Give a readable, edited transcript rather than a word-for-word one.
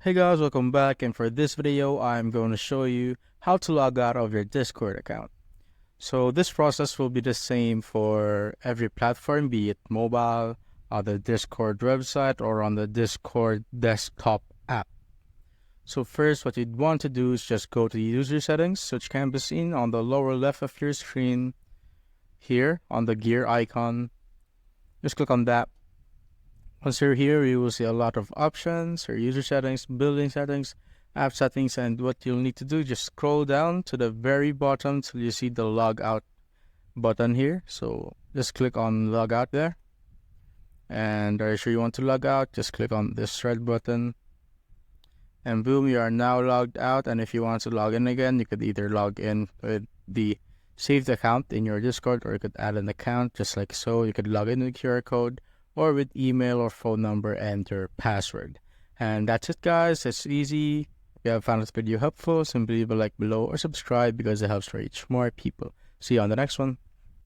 Hey guys, welcome back, and for this video I'm going to show you how to log out of your Discord account. So this process will be the same for every platform, be it mobile, on the Discord website, or on the Discord desktop app. So first, what you'd want to do is just go to user settings, which can be seen on the lower left of your screen here on the gear icon. Just click on that. Once you're here, you will see a lot of options, your user settings, building settings, app settings, and what you'll need to do, just scroll down to the very bottom till you see the logout button here. So just click on logout there. And are you sure you want to log out? Just click on this red button. And boom, you are now logged out. And if you want to log in again, you could either log in with the saved account in your Discord, or you could add an account just like so. You could log in with QR code, or with email or phone number and your password. And that's it, guys. It's easy. If you have found this video helpful, simply leave a like below or subscribe because it helps reach more people. See you on the next one.